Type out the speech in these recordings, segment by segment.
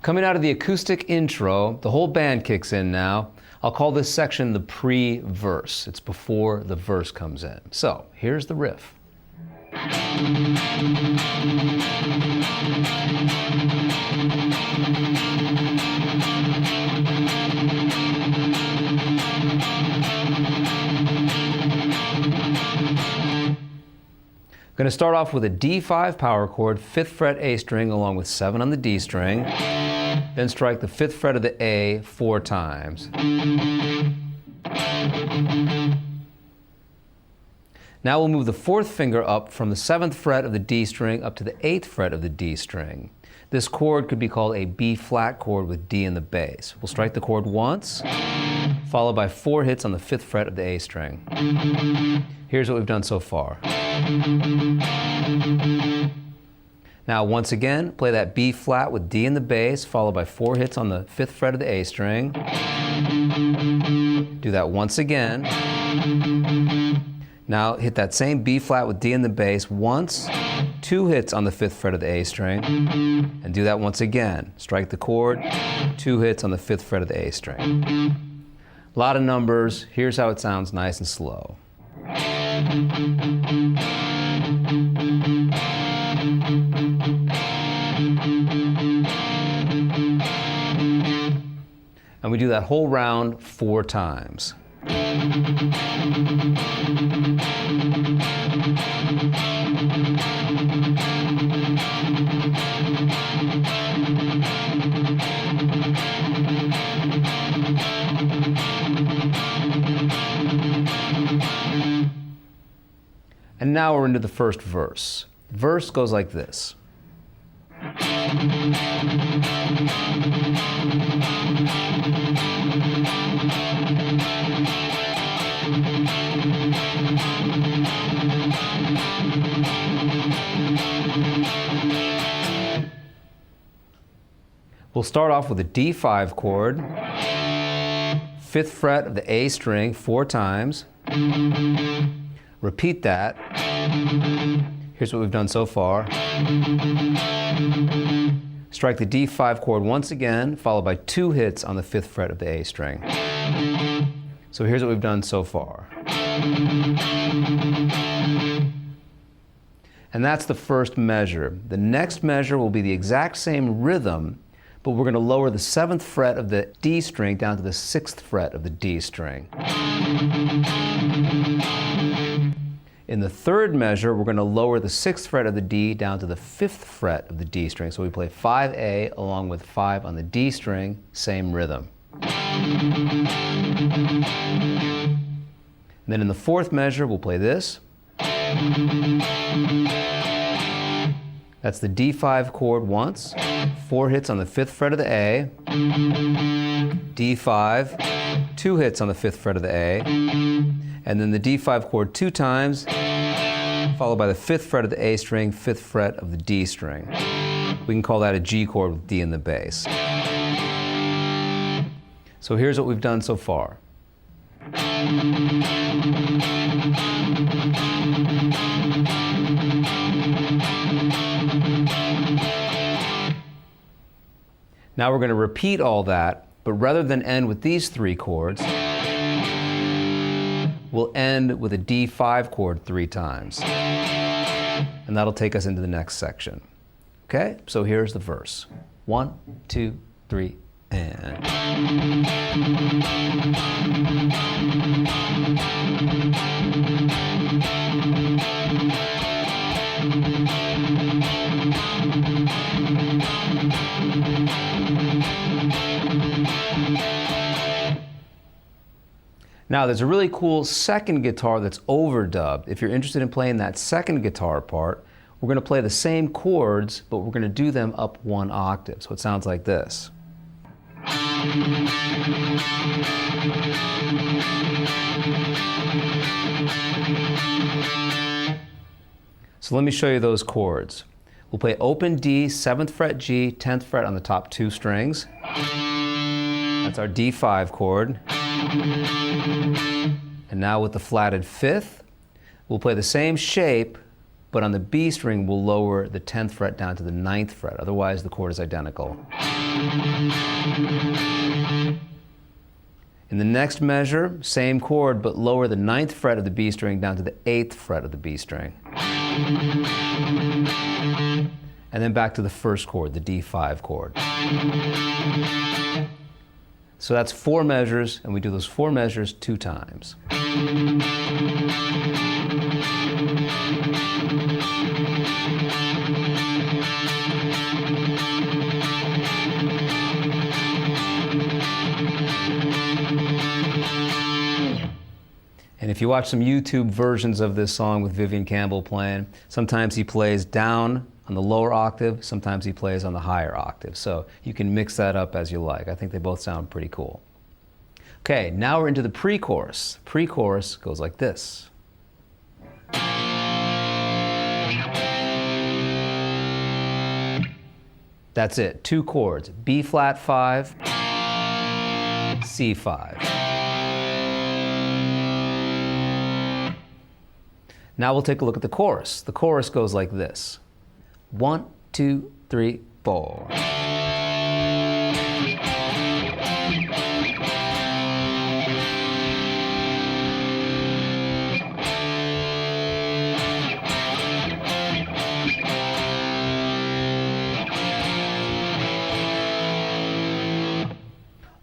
Coming out of the acoustic intro, the whole band kicks in now. I'll call this section the pre-verse. It's before the verse comes in. So, here's the riff. I'm going to start off with a D5 power chord, 5th fret A string along with 7 on the D string, then strike the 5th fret of the A 4 times. Now we'll move the 4th finger up from the 7th fret of the D string up to the 8th fret of the D string. This chord could be called a B flat chord with D in the bass. We'll strike the chord once, followed by 4 hits on the 5th fret of the A string. Here's what we've done so far. Now once again, play that B flat with D in the bass, followed by 4 hits on the 5th fret of the A string. Do that once again. Now hit that same B flat with D in the bass once, 2 hits on the 5th fret of the A string, and do that once again. Strike the chord, 2 hits on the 5th fret of the A string. A lot of numbers. Here's how it sounds nice and slow. And we do that whole round 4 times. And now we're into the first verse. Verse goes like this. We'll start off with a D5 chord, 5th fret of the A string 4 times. Repeat that. Here's what we've done so far. Strike the D5 chord once again, followed by 2 hits on the 5th fret of the A string. So here's what we've done so far. And that's the first measure. The next measure will be the exact same rhythm, but we're going to lower the 7th fret of the D string down to the 6th fret of the D string. In the third measure, we're going to lower the 6th fret of the D down to the 5th fret of the D string. So we play 5A along with 5 on the D string, same rhythm. And then in the fourth measure, we'll play this. That's the D5 chord once, 4 hits on the 5th fret of the A, D5, 2 hits on the 5th fret of the A, and then the D5 chord 2 times, followed by the 5th fret of the A string, 5th fret of the D string. We can call that a G chord with D in the bass. So here's what we've done so far. Now we're going to repeat all that, but rather than end with these 3 chords, we'll end with a D5 chord 3 times. And that'll take us into the next section. Okay, so here's the verse. 1, 2, 3, and... Now there's a really cool second guitar that's overdubbed. If you're interested in playing that second guitar part, we're going to play the same chords, but we're going to do them up 1 octave. So it sounds like this. So let me show you those chords. We'll play open D, 7th fret G, 10th fret on the top 2 strings. That's our D5 chord. And now with the flatted 5th, we'll play the same shape, but on the B string we'll lower the 10th fret down to the 9th fret. Otherwise the chord is identical. In the next measure, same chord, but lower the 9th fret of the B string down to the 8th fret of the B string. And then back to the first chord, the D5 chord. So that's 4 measures, and we do those 4 measures 2 times. And if you watch some YouTube versions of this song with Vivian Campbell playing, sometimes he plays down on the lower octave, sometimes he plays on the higher octave. So you can mix that up as you like. I think they both sound pretty cool. Okay, now we're into the pre-chorus. Pre-chorus goes like this. That's it, 2 chords, B flat 5, C5. Now we'll take a look at the chorus. The chorus goes like this. 1, 2, 3, 4.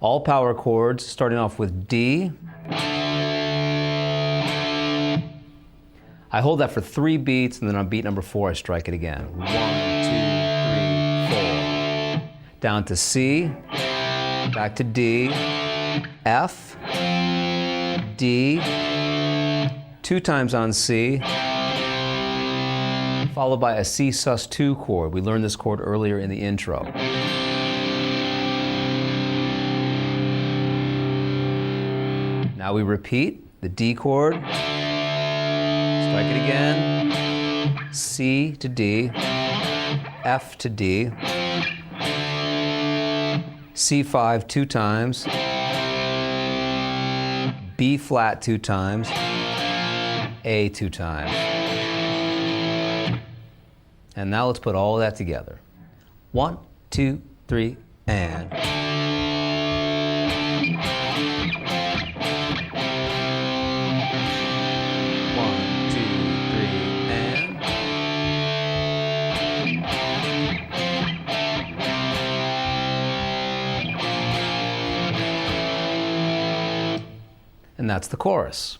All power chords, starting off with D. I hold that for 3 beats, and then on beat number 4, I strike it again. 1, 2, 3, 4. Down to C, back to D, F, D, 2 times on C, followed by a C sus2 chord. We learned this chord earlier in the intro. Now we repeat the D chord. Strike it again, C to D, F to D, C5 2 times, B flat 2 times, A 2 times. And now let's put all of that together. 1, 2, 3, and. And that's the chorus.